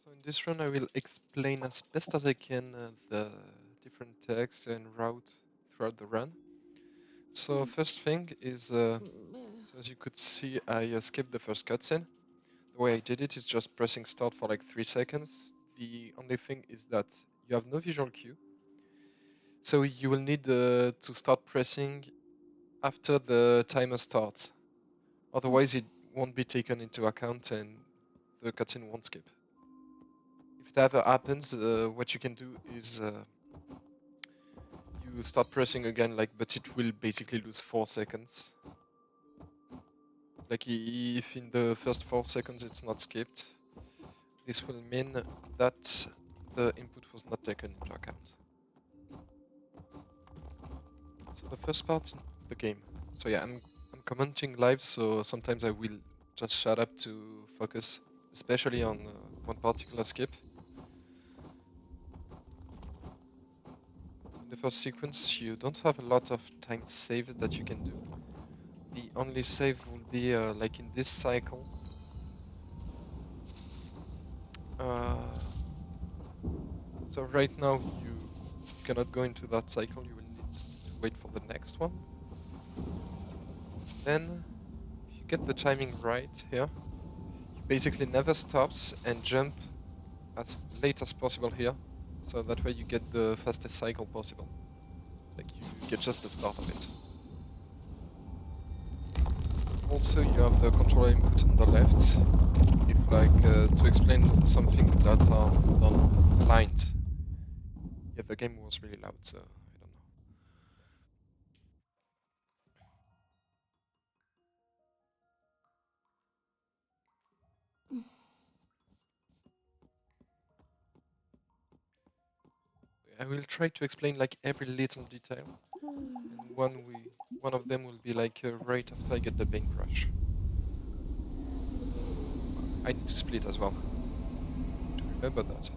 So in this run I will explain as best as I can the different text and route throughout the run. So first thing is, so as you could see, I skipped the first cutscene. The way I did it is just pressing start for like 3 seconds. The only thing is that you have no visual cue, so you will need to start pressing after the timer starts. Otherwise it won't be taken into account and the cutscene won't skip. If it ever happens, what you can do is you start pressing again, but it will basically lose 4 seconds. Like if in the first 4 seconds it's not skipped, this will mean that the input was not taken into account. So the first part, the game. So yeah, I'm commenting live, so sometimes I will just shut up to focus, especially on one particular skip. In the first sequence, you don't have a lot of time saves that you can do. The only save will be like in this cycle. So right now you cannot go into that cycle, you will need to wait for the next one. Then, if you get the timing right here, you basically never stops and jump as late as possible here, so that way you get the fastest cycle possible. Like you get just the start of it. Also you have the controller input on the left, if to explain something that are done blind. Yeah, the game was really loud, so I don't know. I will try to explain like every little detail, and one of them will be like right after I get the paintbrush. I need to split as well, to remember that.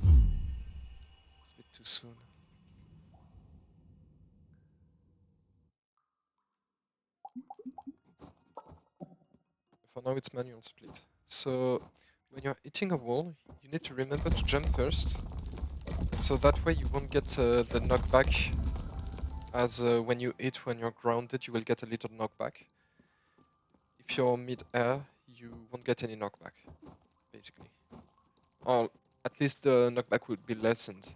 It's a bit too soon. For now it's manual split. So when you're hitting a wall, you need to remember to jump first, so that way you won't get the knockback, as when you hit when you're grounded you will get a little knockback. If you're mid-air, you won't get any knockback, basically. Or at least the knockback would be lessened.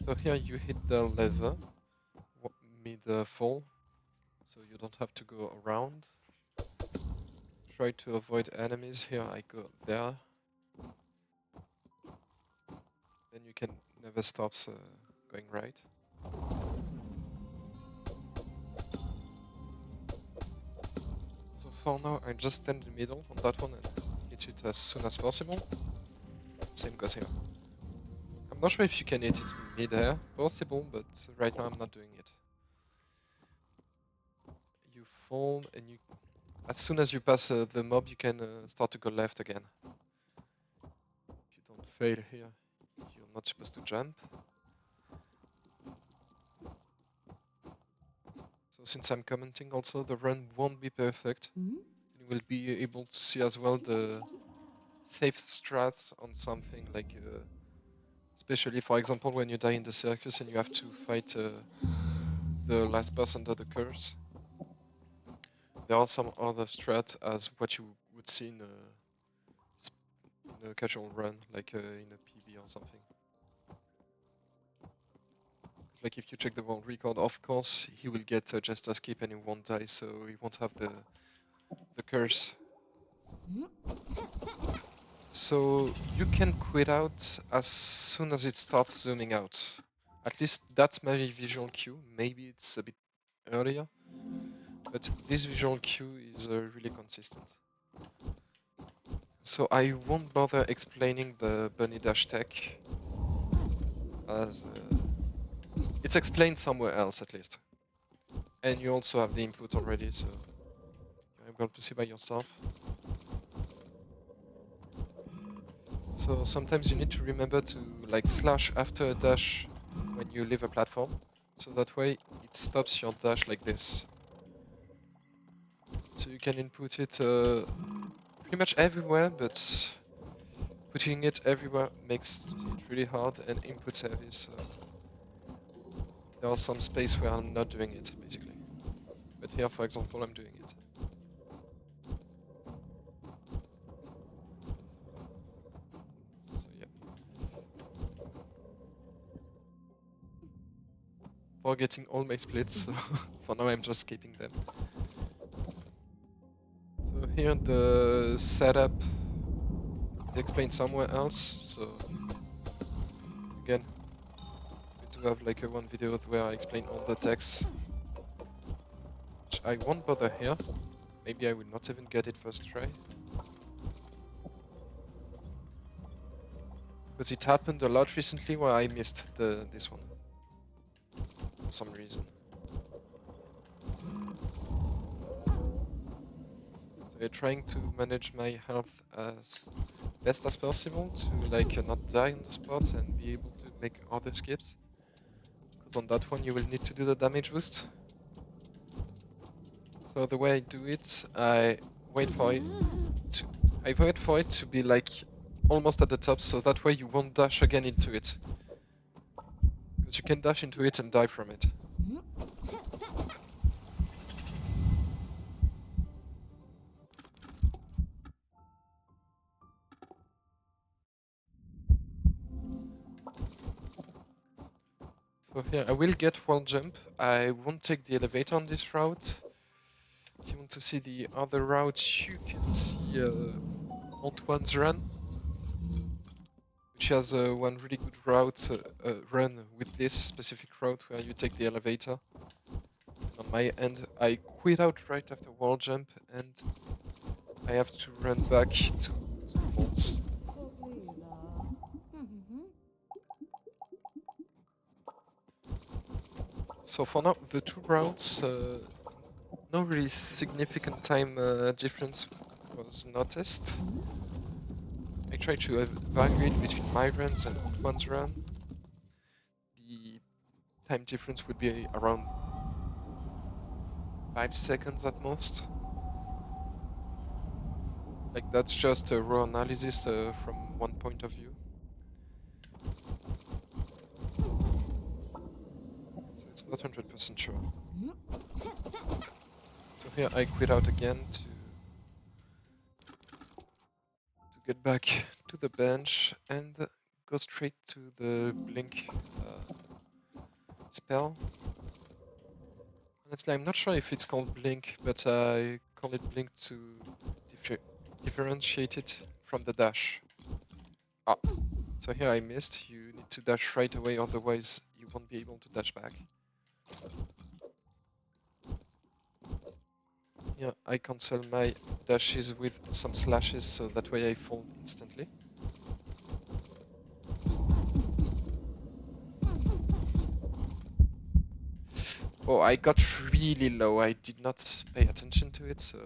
So here you hit the lever mid-fall, so you don't have to go around. Try to avoid enemies. Here I go there. Then you can never stop going right. So for now I just stand in the middle on that one and hit it as soon as possible. Same goes here. I'm not sure if you can hit it mid-air, possible, but right now I'm not doing it. You fall and you, as soon as you pass the mob, you can start to go left again. If you don't fail here, you're not supposed to jump. So since I'm commenting also, the run won't be perfect. You will be able to see as well the safe strats on something like, especially for example when you die in the circus and you have to fight the last boss under the curse. There are some other strats as what you would see in a casual run, like in a PB or something. Like if you check the world record, of course he will get just a skip and he won't die, so he won't have the curse. So you can quit out as soon as it starts zooming out. At least that's my visual cue. Maybe it's a bit earlier, but this visual cue is really consistent. So I won't bother explaining the bunny dash tech, as it's explained somewhere else at least. And you also have the input already, so you're able to see by yourself. So sometimes you need to remember to like slash after a dash when you leave a platform, so that way it stops your dash like this. So So you can input it pretty much everywhere, but putting it everywhere makes it really hard and input heavy, so there are some space where I'm not doing it, basically. But here, for example, I'm doing it. So yeah. Forgetting all my splits, so for now I'm just keeping them. So here the setup is explained somewhere else, so again, we do have like one video where I explain all the text, which I won't bother here. Maybe I will not even get it first try. Because it happened a lot recently where I missed this one. For some reason. So I'm trying to manage my health as best as possible to like not die on the spot and be able to make other skips. Because on that one you will need to do the damage boost. So the way I do it, I wait for it to be like almost at the top, so that way you won't dash again into it. Because you can dash into it and die from it. So here I will get wall jump. I won't take the elevator on this route. If you want to see the other routes, you can see Antoine's run, which has one really good route run with this specific route where you take the elevator. On my end, I quit out right after wall jump and I have to run back to the vaults. So for now, the two routes, no really significant time difference was noticed. I try to evaluate between my runs and Antoine's run. The time difference would be around 5 seconds at most. Like that's just a raw analysis from one point of view. So it's not 100% sure. So here I quit out again to get back to the bench and go straight to the blink spell. Honestly, I'm not sure if it's called blink, but I call it blink to differentiate it from the dash. Ah, so here I missed. You need to dash right away, otherwise you won't be able to dash back. Here I cancel my dashes with some slashes, so that way I fall instantly. Oh, I got really low. I did not pay attention to it, so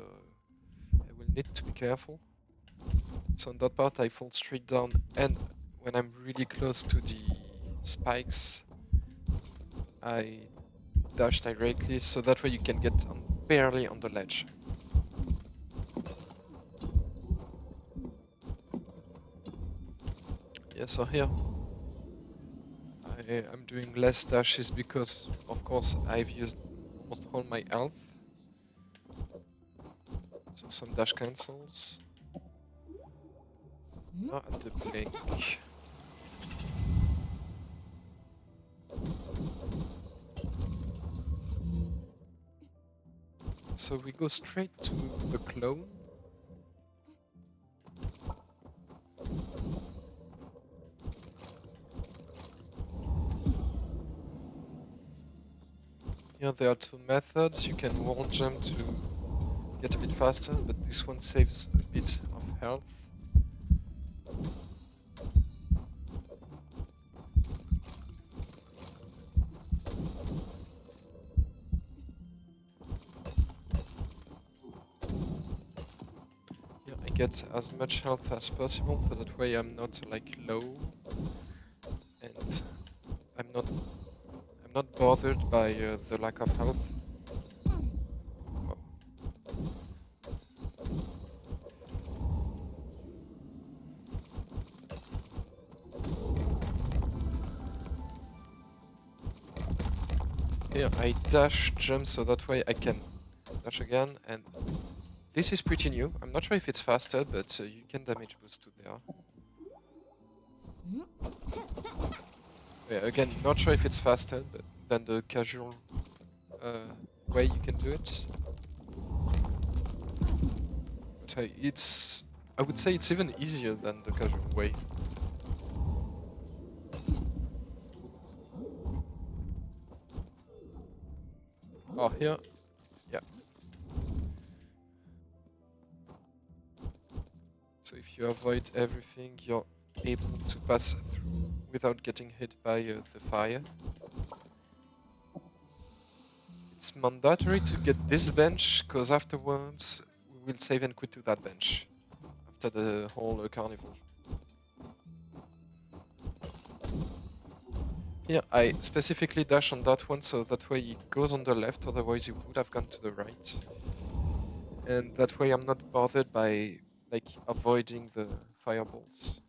I will need to be careful. So on that part I fall straight down, and when I'm really close to the spikes, I dash directly, so that way you can get barely on the ledge. Yeah, so here I'm doing less dashes because, of course, I've used almost all my health. So some dash cancels. Not at the blink. So we go straight to the clone. Here there are two methods. You can wall jump to get a bit faster, but this one saves a bit of health. Yeah, I get as much health as possible, so that way I'm not like low, and I'm not bothered by the lack of health. Oh. here I dash jump so that way I can dash again, and this is pretty new. I'm not sure if it's faster, but you can damage boost to there. Yeah, again, not sure if it's faster than the casual way you can do it. But I would say it's even easier than the casual way. Oh, here, yeah. So if you avoid everything, you're able to pass through without getting hit by the fire. It's mandatory to get this bench, because afterwards we will save and quit to that bench. After the whole carnival. Here, I specifically dash on that one, so that way it goes on the left, otherwise it would have gone to the right. And that way I'm not bothered by, like, avoiding the fireballs.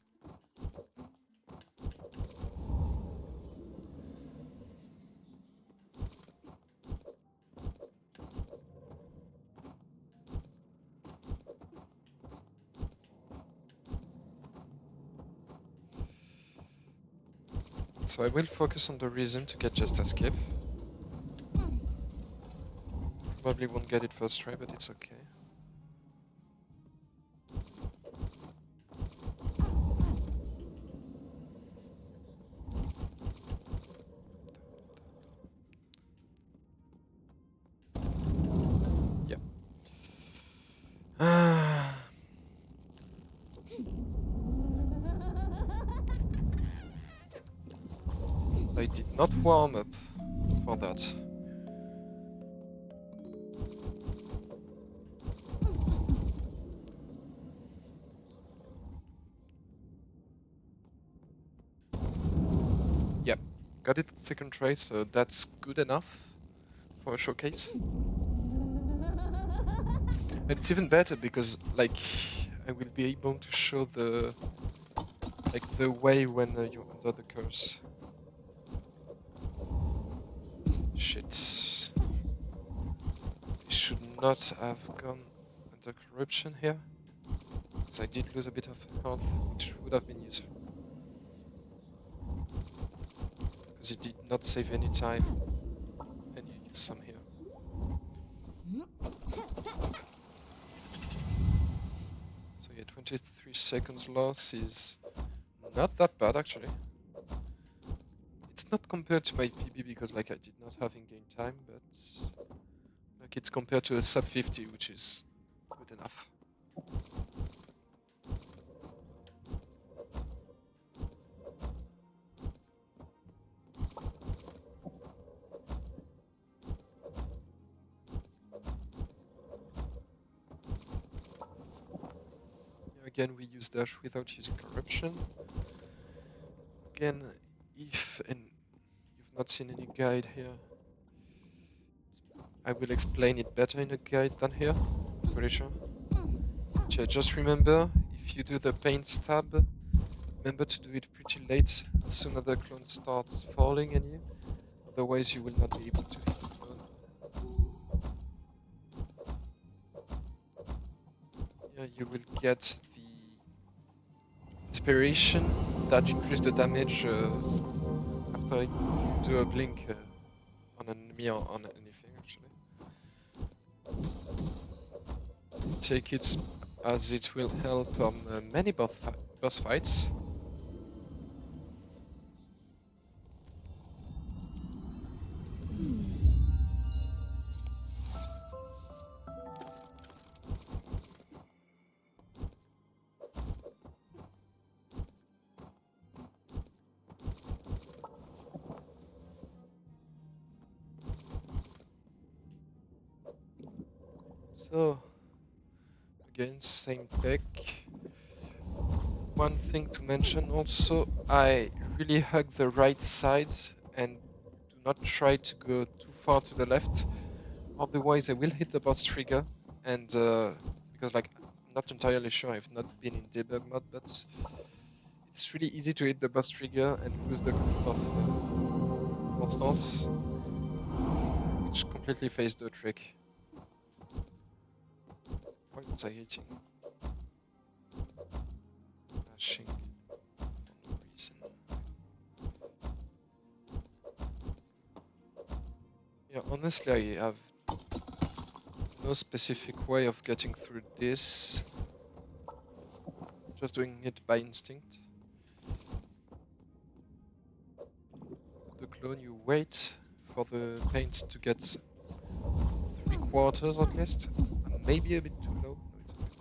So I will focus on the reason to get just escape. Probably won't get it first try, but it's okay. Yeah. I did not warm up for that. Yep, got it second try, so that's good enough for a showcase. And it's even better because, like, I will be able to show the way when you're under the curse. Shit. I should not have gone under corruption here, because I did lose a bit of health, which would have been useful. Because it did not save any time, and you use some here. So yeah, 23 seconds loss is not that bad actually. It's not compared to my PB because, like, I did not have in-game time, but like, it's compared to a sub 50, which is good enough. Again, we use dash without using corruption. Again, if and you've not seen any guide here, I will explain it better in a guide than here, pretty sure. Just remember, if you do the paint stab, remember to do it pretty late, as soon as the clone starts falling on you, otherwise you will not be able to hit the clone. Yeah, you will get the inspiration that increases the damage after you do a blink on an enemy or on anything actually. Take it as it will help on many boss fights. So, again, same tech. One thing to mention also, I really hug the right side and do not try to go too far to the left, otherwise I will hit the boss trigger, and because, like, I'm not entirely sure, I've not been in debug mode, but it's really easy to hit the boss trigger and lose the control of Constance. which completely faced the trick. Why was I hitting? Mashing for no reason. Yeah, honestly, I have no specific way of getting through this. Just doing it by instinct. The clone, you wait for the paint to get 3/4 at least. Maybe a bit too low. No, it's okay.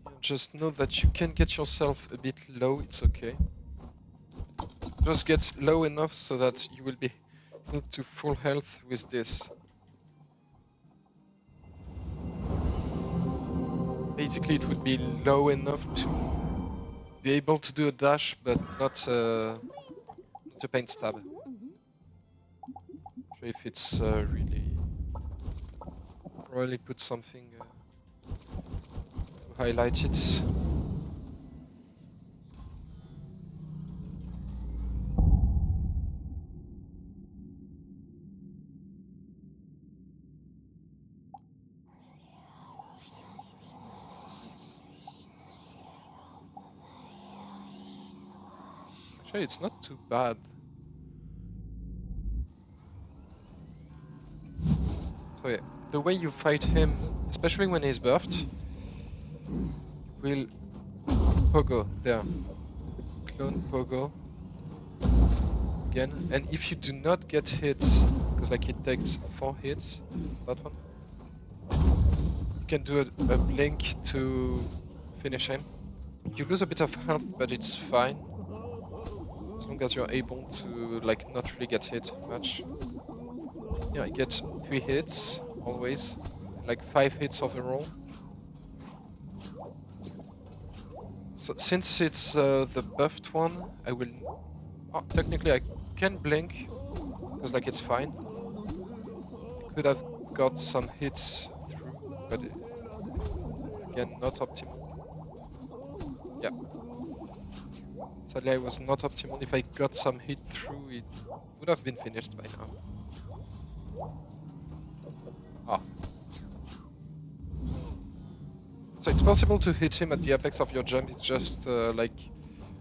Yeah, just know that you can get yourself a bit low, it's okay. Just get low enough so that you will be healed to full health with this. Basically, it would be low enough to be able to do a dash, but not a paint stab. So if it's really put something to highlight it. Actually, it's not too bad. So yeah, the way you fight him, especially when he's buffed, you will pogo there. Clone pogo again. And if you do not get hits, because like it takes 4 hits, that one, you can do a blink to finish him. You lose a bit of health, but it's fine. As long as you're able to like not really get hit much. Yeah, I get 3 hits always, like 5 hits overall. So since it's the buffed one, I will. Oh, technically, I can blink because like it's fine. Could have got some hits through, but again, not optimal. Yeah, sadly I was not optimal. If I got some hit through, it would have been finished by now. Ah. So it's possible to hit him at the apex of your jump, it's just like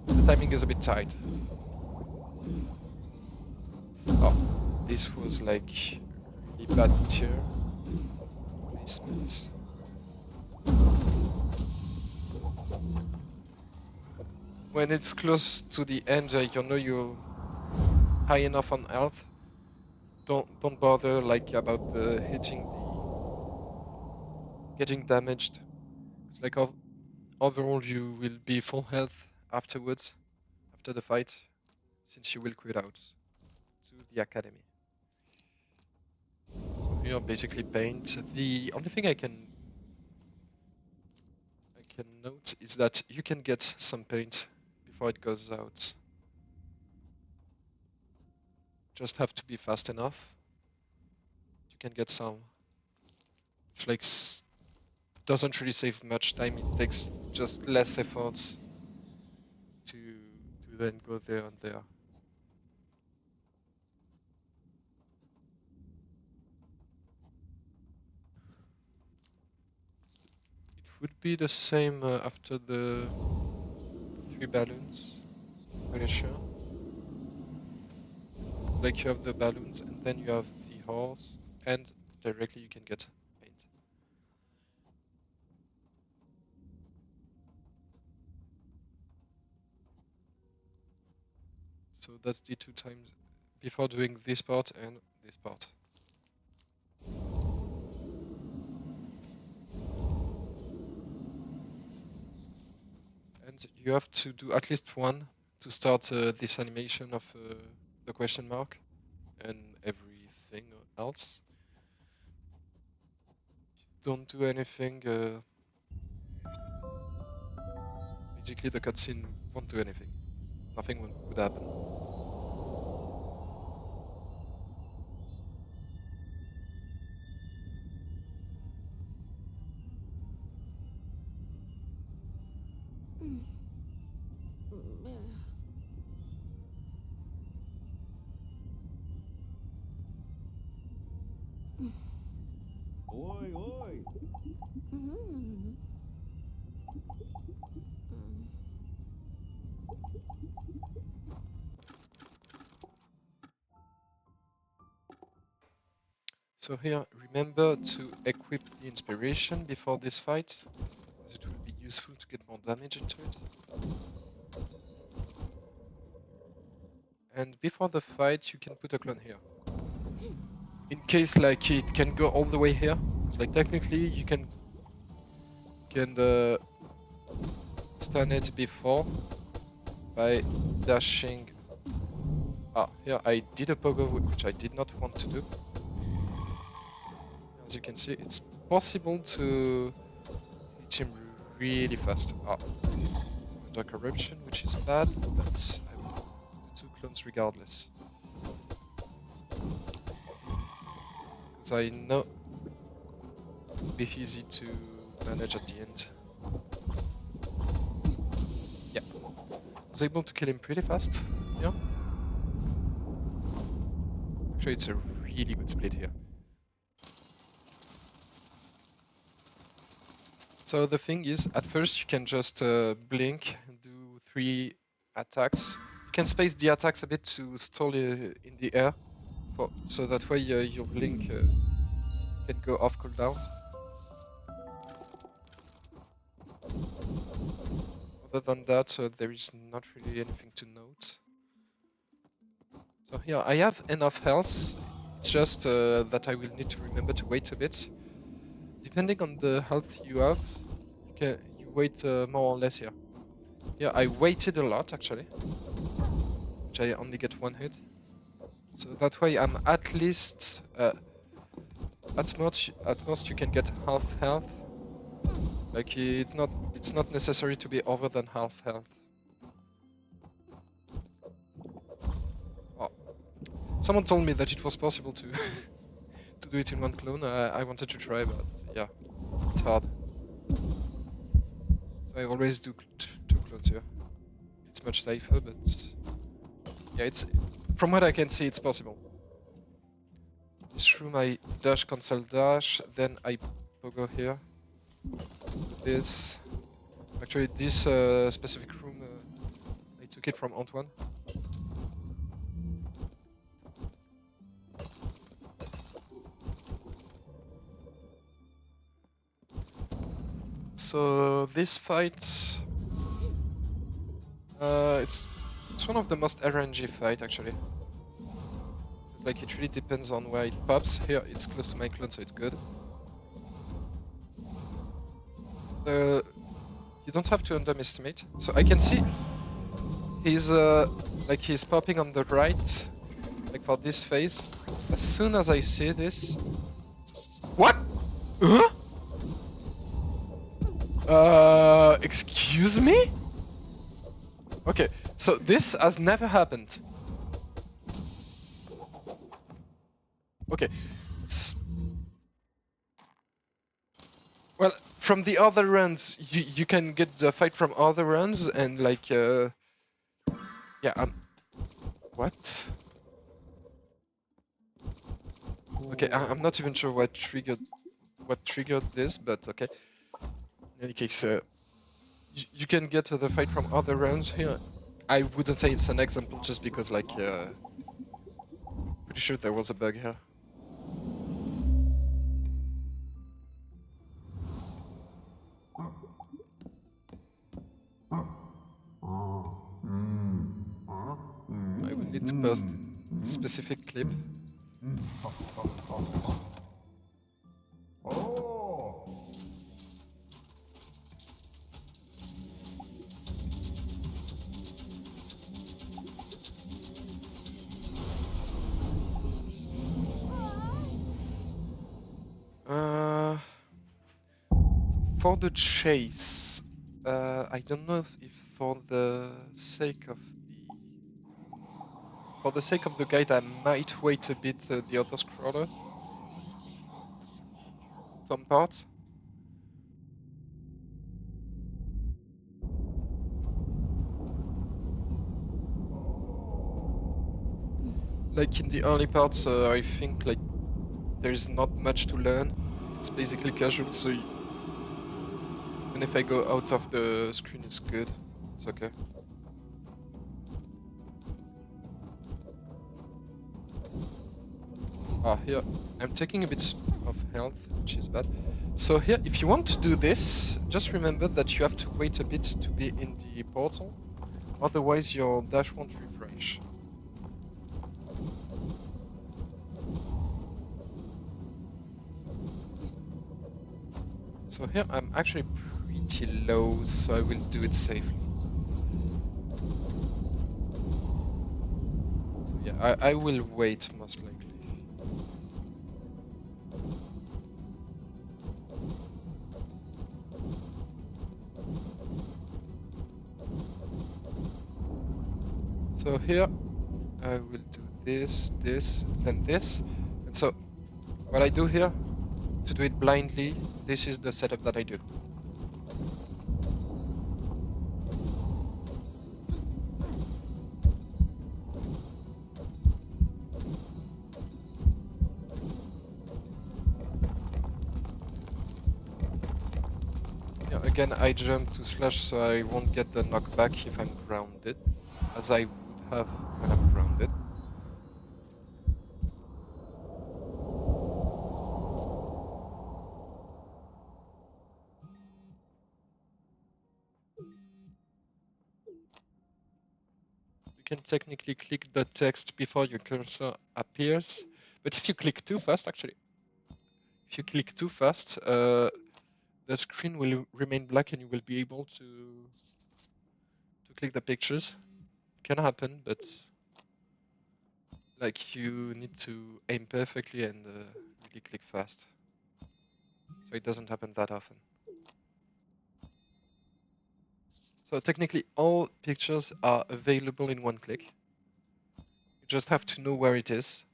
the timing is a bit tight. Oh, this was like really bad tier placement. When it's close to the end, you know you're high enough on health. Don't bother like about hitting the getting damaged. It's like overall you will be full health afterwards, after the fight, since you will quit out to the academy. So here basically paint. The only thing I can note is that you can get some paint before it goes out. Just have to be fast enough. You can get some. Which like doesn't really save much time. It takes just less effort to then go there and there. It would be the same after the 3 balloons. Pretty sure. Like you have the balloons and then you have the horse, and directly you can get paint. So that's the 2 times before doing this part and this part. And you have to do at least one to start this animation of the question mark and everything else. Don't do anything. Basically, the cutscene won't do anything. Nothing would happen. So here, remember to equip the inspiration before this fight, as it will be useful to get more damage into it. And before the fight, you can put a clone here. In case like it can go all the way here, because like technically you can stun it before by dashing. Ah, here I did a pogo, which I did not want to do. As you can see, it's possible to reach him really fast. Ah, some under corruption, which is bad, but I will do 2 clones regardless. Because I know it will be easy to manage at the end. Yeah, I was able to kill him pretty fast. Yeah. Actually, it's a really good split here. So the thing is, at first you can just blink and do 3 attacks. You can space the attacks a bit to stall in the air, so that way your blink can go off cooldown. Other than that, there is not really anything to note. So here, I have enough health, it's just that I will need to remember to wait a bit. Depending on the health you have, you wait more or less here. Yeah, I waited a lot actually, which I only get 1 hit. So that way I'm at least, at most you can get half health. Like it's not necessary to be over than half health. Oh. Someone told me that it was possible to to do it in 1 clone. I wanted to try, but yeah, it's hard. So I always do 2 clones here. It's much safer, but yeah, it's from what I can see, it's possible. Through my dash cancel dash, then I pogo here. This actually this specific room I took it from Antoine. So this fight, it's one of the most RNG fight actually. It's like it really depends on where it pops. Here it's close to my clone, so it's good. You don't have to underestimate. So I can see he's he's popping on the right, like for this phase. As soon as I see this, what? Excuse me? Okay, so this has never happened. Okay. Well, from the other runs, you can get the fight from other runs and like, yeah, what? Okay, I'm not even sure what triggered this, but okay. In any case, you can get the fight from other runs here. I wouldn't say it's an example just because like, pretty sure there was a bug here. I will need to post the specific clip. For the chase, I don't know if for the sake of the guide, I might wait a bit the auto scroller. Some parts. Like in the early parts, I think like there is not much to learn. It's basically casual, so even if I go out of the screen, it's good. It's okay. Here, I'm taking a bit of health, which is bad. So here, if you want to do this, just remember that you have to wait a bit to be in the portal. Otherwise, your dash won't refresh. So here, I'm actually pretty low, so I will do it safely. So yeah, I will wait most likely. So here, I will do this, this, and this. And so, what I do here, to do it blindly, this is the setup that I do. Again, I jump to slash so I won't get the knockback if I'm grounded, as I would have when I'm grounded. You can technically click the text before your cursor appears, but if you click too fast, actually, if you click too fast, the screen will remain black and you will be able to click the pictures. It can happen, but like you need to aim perfectly and really click fast. So it doesn't happen that often. So technically all pictures are available in one click. You just have to know where it is.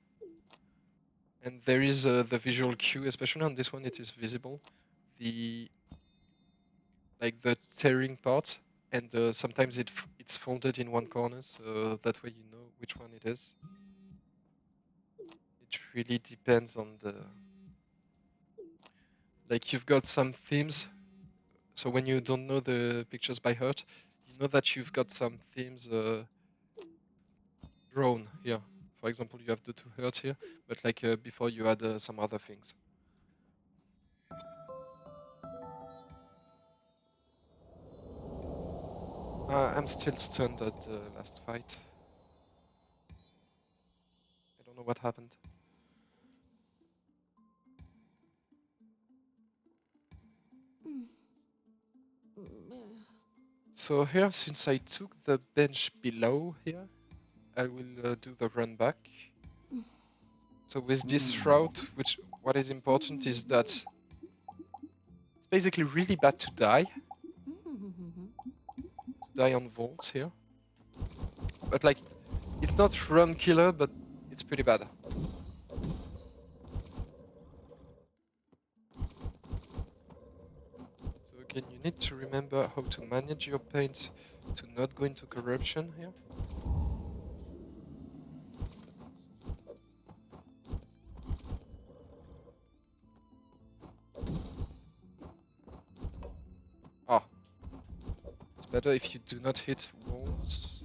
And there is the visual cue, especially on this one it is visible. The tearing part, and sometimes it's folded in one corner, so that way you know which one it is. It really depends on the... Like you've got some themes, so when you don't know the pictures by heart, you know that you've got some themes drawn here. For example, you have the two hearts here, but like before you add some other things. I'm still stunned at the last fight. I don't know what happened. So here, since I took the bench below here, I will do the run back. So with this route, what is important is that it's basically really bad to die. To die on vaults here. But like, it's not run killer, but it's pretty bad. So again, you need to remember how to manage your paint to not go into corruption here. It's better if you do not hit walls.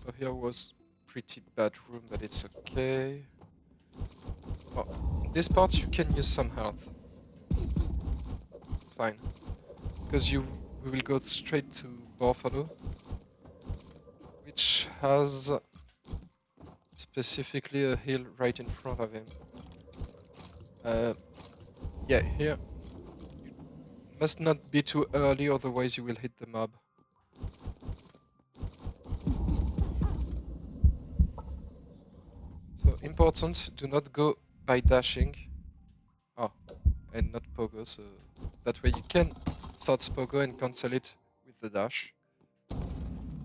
So here was pretty bad room, but it's okay. In this part you can use some health. It's fine. Because we will go straight to Buffalo, which has specifically a hill right in front of him. Yeah, here you must not be too early, otherwise you will hit the mob. So important, do not go by dashing. And not pogo, so that way you can start pogo and cancel it with the dash.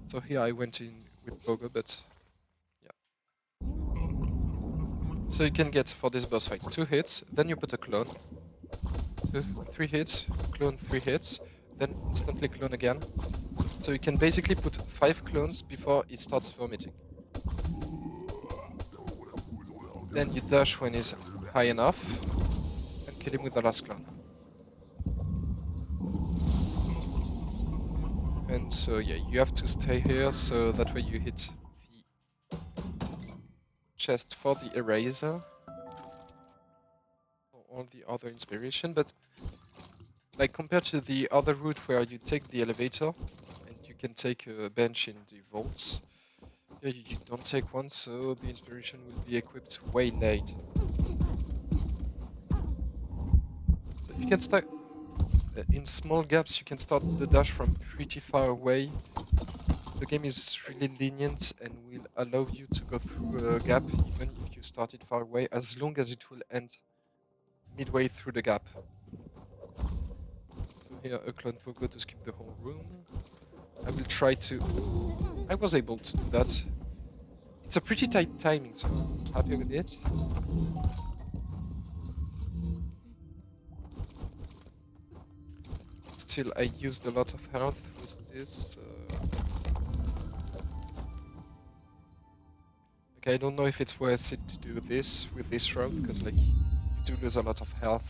So here I went in with pogo, but yeah. So you can get for this boss fight 2 hits, then you put a clone. 3 hits, clone 3 hits, then instantly clone again. So you can basically put 5 clones before it starts vomiting. Then you dash when he's high enough, and kill him with the last clone. And so yeah, you have to stay here, so that way you hit the chest for the eraser, or all the other inspiration, but like compared to the other route where you take the elevator, and you can take a bench in the vaults, yeah, you don't take one, so the inspiration will be equipped way late. So you can start in small gaps, you can start the dash from pretty far away. The game is really lenient and will allow you to go through a gap even if you started far away, as long as it will end midway through the gap. So here a clone pogo to skip the whole room. I will try to... I was able to do that. It's a pretty tight timing, so I'm happy with it. Still, I used a lot of health with this. Like, I don't know if it's worth it to do this with this route, because like you do lose a lot of health.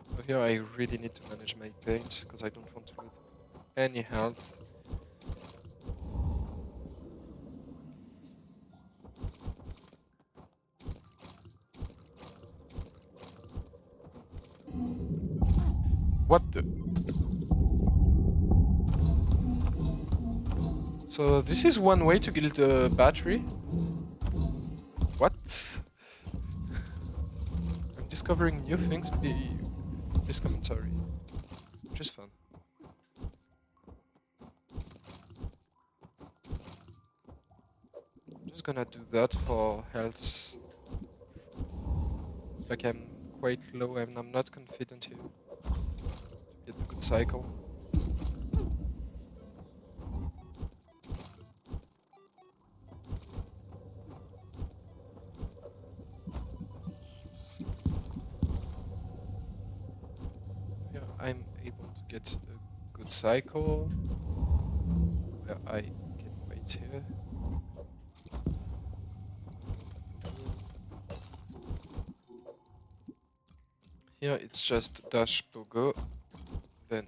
So here I really need to manage my paint, because I don't want to lose any health. What the? So this is one way to kill the battery? What? I'm discovering new things with this commentary, which is fun. I'm just gonna do that for health. It's like I'm quite low and I'm not confident here to get the good cycle. Here I'm able to get a good cycle where I can wait here. Here it's just dash pogo, then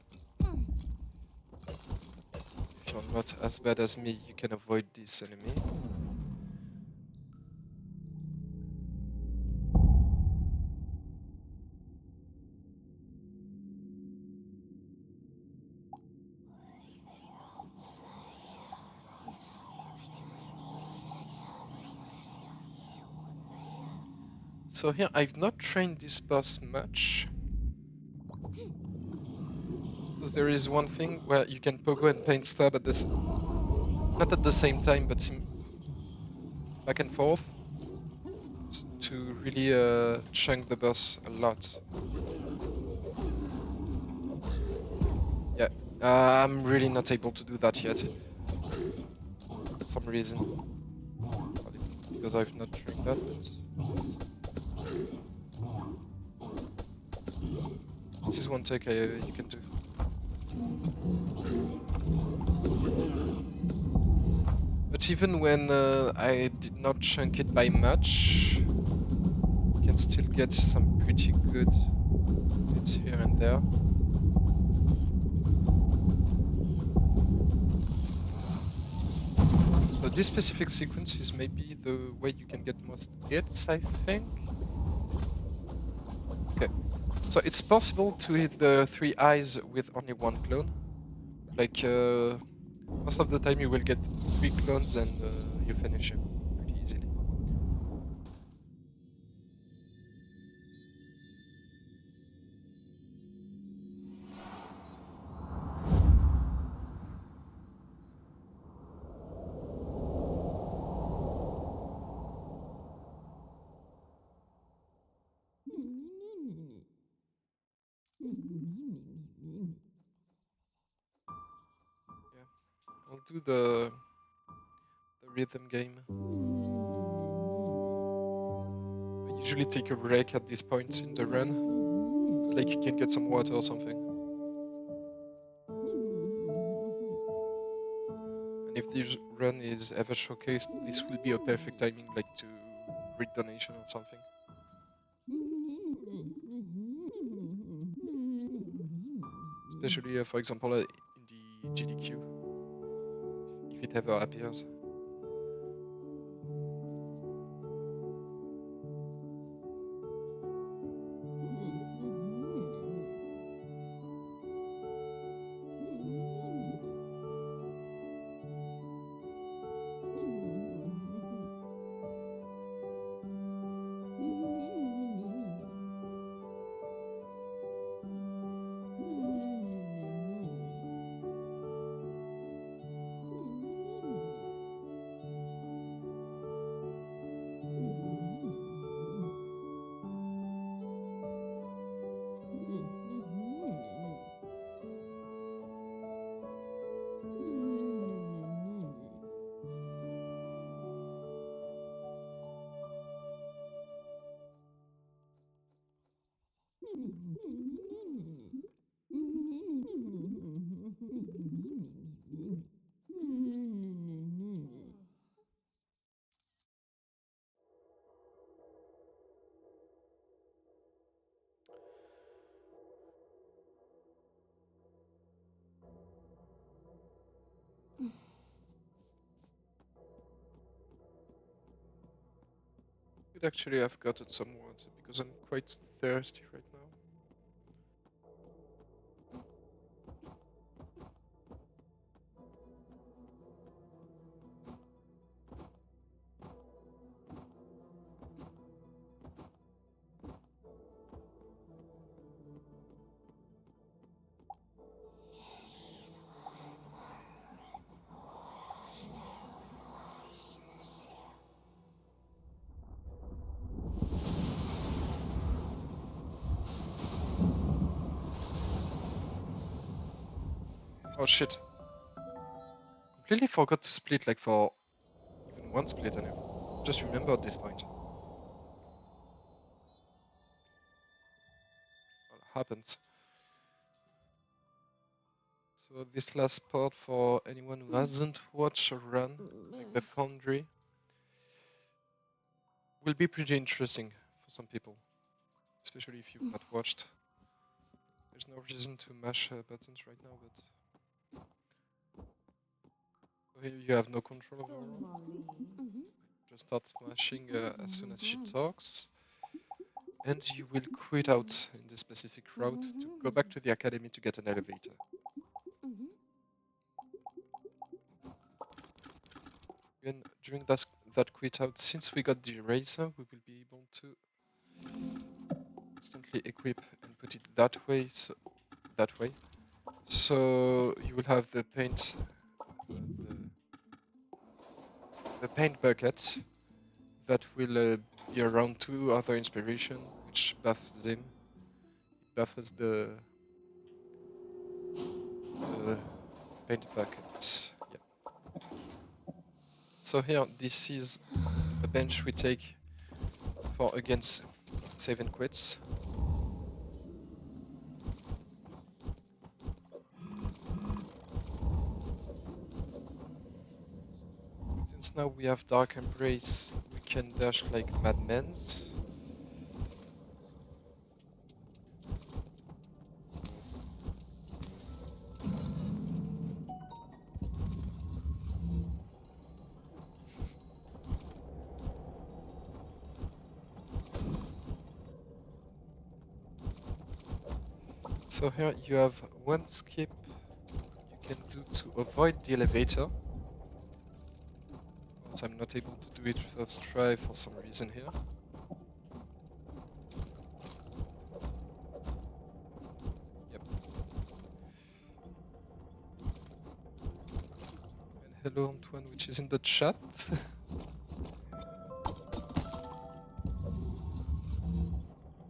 if you're not as bad as me, you can avoid this enemy. So here I've not trained this boss much. So there is one thing where you can pogo and paint stab at this, not at the same time, but back and forth to really chunk the boss a lot. Yeah, I'm really not able to do that yet. For some reason. Well, it's because I've not trained that, but... This is one take you can do. But even when I did not chunk it by much, you can still get some pretty good hits here and there. So this specific sequence is maybe the way you can get most hits, I think. Okay, so it's possible to hit the 3 eyes with only one clone. Like, most of the time you will get 3 clones and you finish him pretty easily. Yeah, I'll do the rhythm game. I usually take a break at this point in the run. It's like you can get some water or something. And if this run is ever showcased, this will be a perfect timing, like to read donation or something. Especially, for example, in the GDQ, if it ever appears. Could actually have gotten some water because I'm quite thirsty right now. Oh shit. Completely forgot to split, like, for even one split, and I just remembered this point. Well, happens. So this last part, for anyone who hasn't watched a run, like the Foundry, will be pretty interesting for some people, especially if you've not watched. There's no reason to mash buttons right now, but here you have no control over her. Just start mashing as soon as she talks, and you will quit out in the specific route to go back to the academy to get an elevator. Again, during that quit out, since we got the eraser, we will be able to instantly equip and put it that way. So you will have the paint, the paint bucket that will be around 2 other inspiration, which buffs them. It buffs the paint bucket. Yeah. So here, this is a bench we take for against save and quits. Since now we have Dark Embrace, we can dash like madmen. So here you have one skip you can do to avoid the elevator. But I'm not able to do it first try for some reason here. Yep. And hello Antoine, which is in the chat.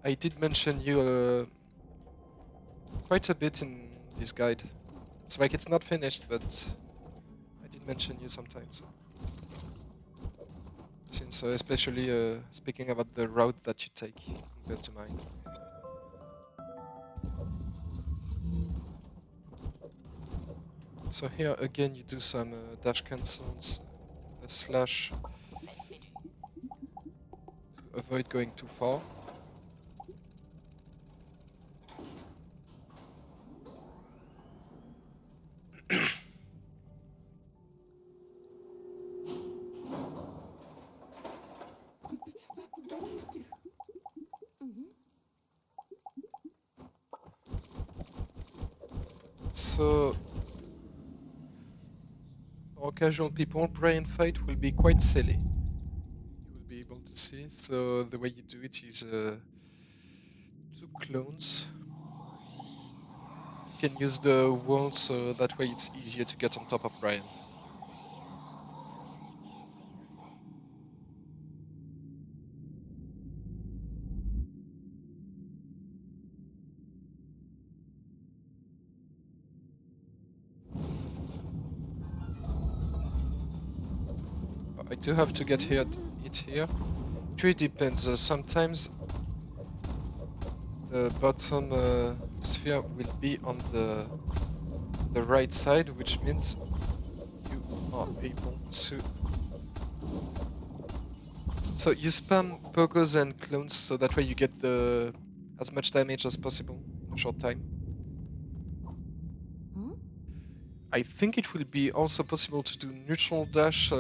I did mention you quite a bit in this guide. It's like it's not finished, but I did mention you sometimes. Since especially speaking about the route that you take compared to mine. So here again you do some dash cancels with a slash to avoid going too far. So, for casual people, Brian fight will be quite silly. You will be able to see. So the way you do it is two clones. You can use the wall so that way it's easier to get on top of Brian. I do have to get it here. It really depends. Sometimes the bottom sphere will be on the right side, which means you are able to. So you spam pogos and clones so that way you get as much damage as possible in a short time. I think it will be also possible to do neutral dash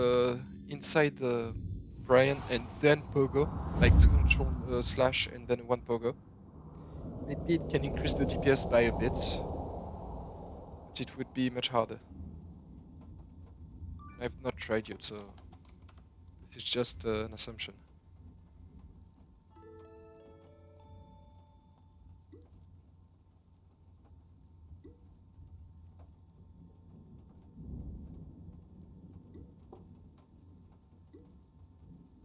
inside Brian and then pogo, like two neutral slash and then one pogo. Maybe it can increase the DPS by a bit, but it would be much harder. I've not tried yet, so this is just an assumption.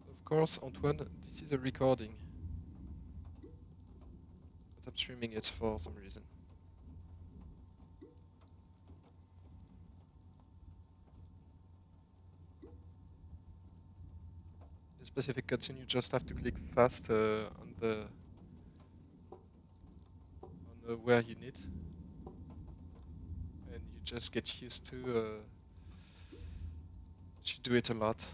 Of course, Antoine, this is a recording, but I'm streaming it for some reason. In specific cutscene, you just have to click fast on the where you need, and you just get used to do it a lot.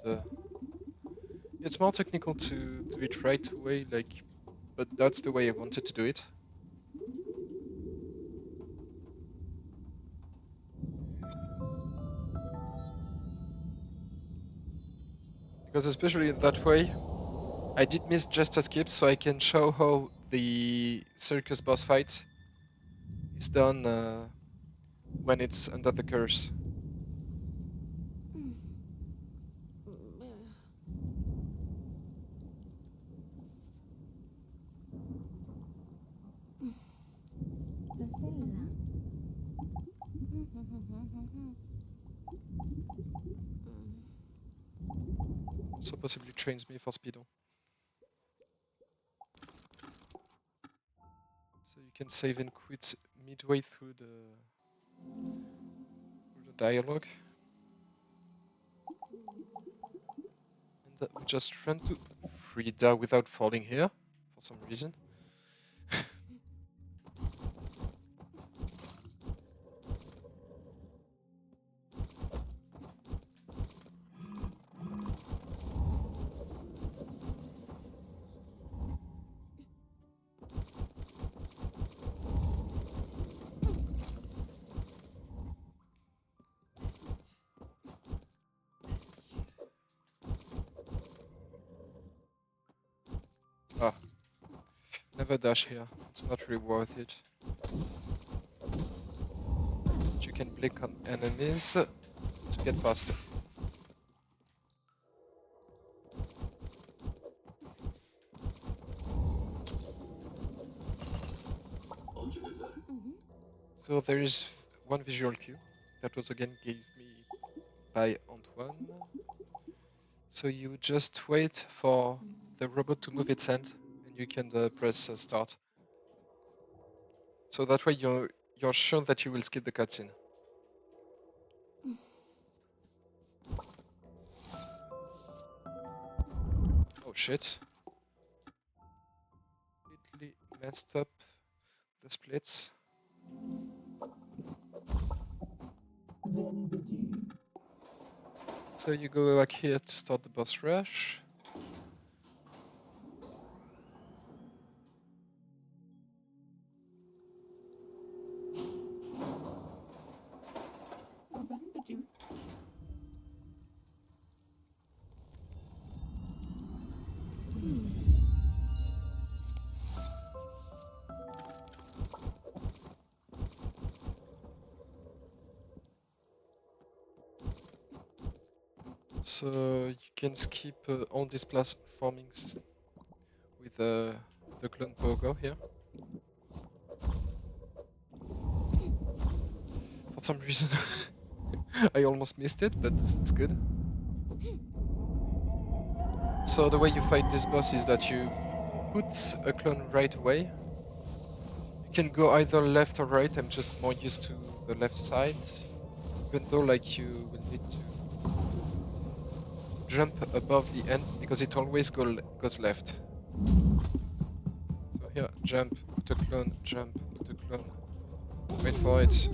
Yep. It's more technical to do it right away, but that's the way I wanted to do it. Because especially that way, I did miss just a skip, so I can show how the circus boss fight is done when it's under the curse. Also possibly trains me for Speedrun. So you can save and quit midway through the dialogue. And we just run to Frida without falling here for some reason. Ah, never dash here. It's not really worth it. can blink on enemies to get faster. So there is one visual cue that was again gave me by Antoine. So you just wait for the robot to move its hand, and you can press start. So that way you're sure that you will skip the cutscene. Oh shit. Completely messed up the splits. So you go back here to start the boss rush. So you can skip all these platformings with the clone pogo here. For some reason I almost missed it, but it's good. So the way you fight this boss is that you put a clone right away. You can go either left or right. I'm just more used to the left side, even though like you will need to jump above the end because it always goes left. So here, jump, put a clone, jump, put a clone, wait for it,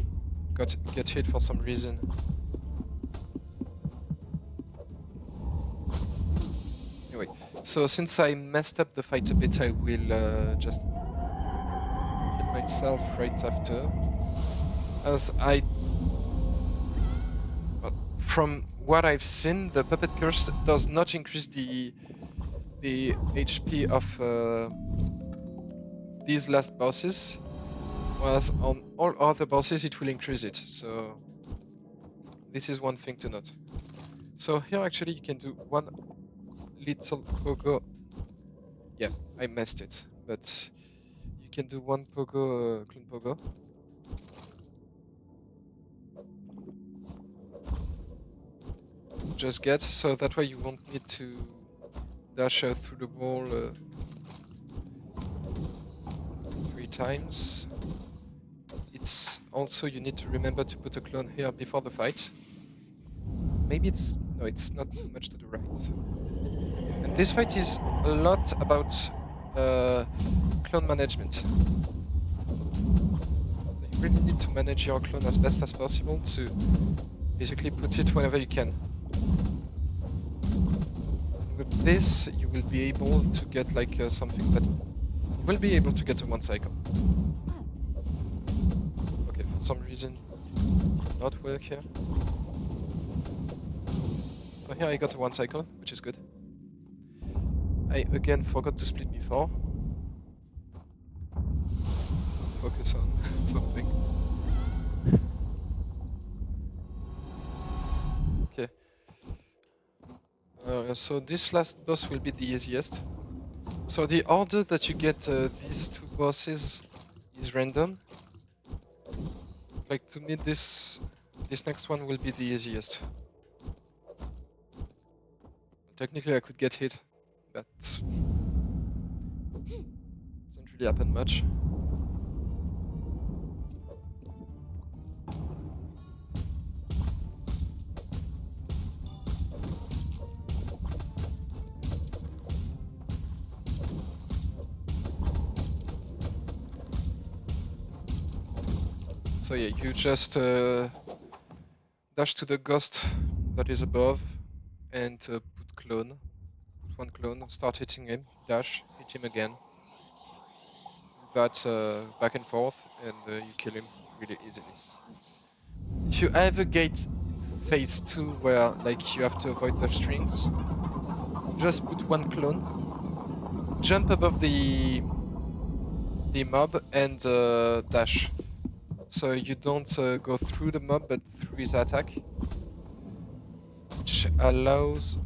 get hit for some reason. Anyway, so since I messed up the fight a bit, I will just kill myself right after. As from what I've seen, the puppet curse does not increase the HP of these last bosses, whereas on all other bosses it will increase it. So this is one thing to note. So here actually you can do one little pogo. Yeah, I messed it, but you can do one pogo, clone pogo. Just get, so that way you won't need to dash through the wall 3 times. It's also, you need to remember to put a clone here before the fight. Maybe it's not too much to the right. And this fight is a lot about clone management. So you really need to manage your clone as best as possible to basically put it whenever you can. And with this, you will be able to get like something that you will be able to get to 1 cycle. Okay, for some reason it did not work here. So here I got a 1 cycle, which is good. I again forgot to split before. Focus on something. Okay. So this last boss will be the easiest. So the order that you get these 2 bosses is random. Like to me, this next one will be the easiest. Technically, I could get hit, but doesn't really happen much. So yeah, you just dash to the ghost that is above and put clone. Put 1 clone, start hitting him, dash, hit him again. Do that back and forth, and you kill him really easily. If you ever get phase 2 where like you have to avoid the strings, just put 1 clone, jump above the mob and dash. So you don't go through the mob, but through his attack, which allows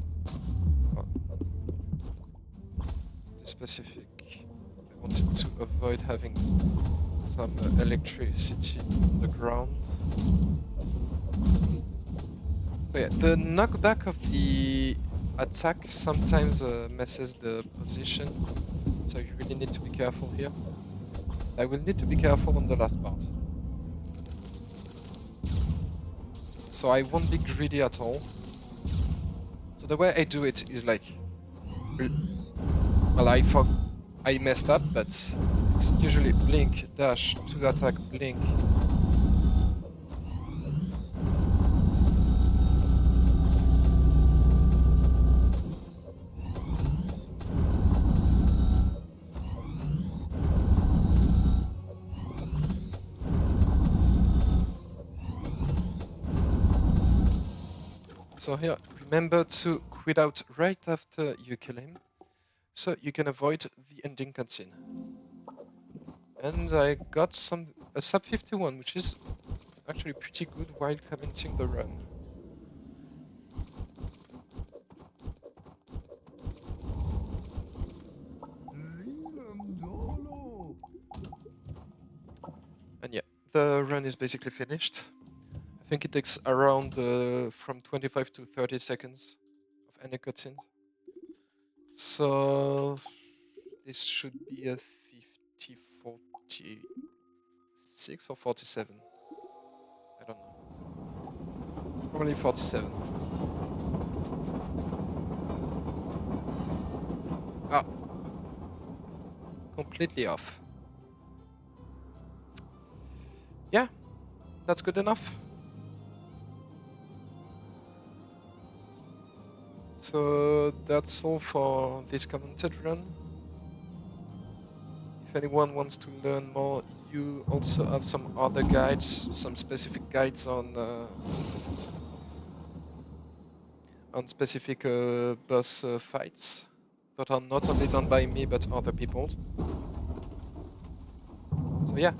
the specific. I wanted to avoid having some electricity on the ground. So yeah, the knockback of the attack sometimes messes the position, so you really need to be careful here. I will need to be careful on the last part. So I won't be greedy at all. So the way I do it is like, well, I messed up, but it's usually blink, dash, to attack, blink. So here, remember to quit out right after you kill him, so you can avoid the ending cutscene. And I got a sub 51, which is actually pretty good while commencing the run. And yeah, the run is basically finished. I think it takes around from 25 to 30 seconds of any cutscene. So this should be a 50, 46 or 47. I don't know. Probably 47. Ah, completely off. Yeah, that's good enough. So that's all for this commented run. If anyone wants to learn more, you also have some other guides, some specific guides on specific boss fights that are not only done by me but other people. So yeah,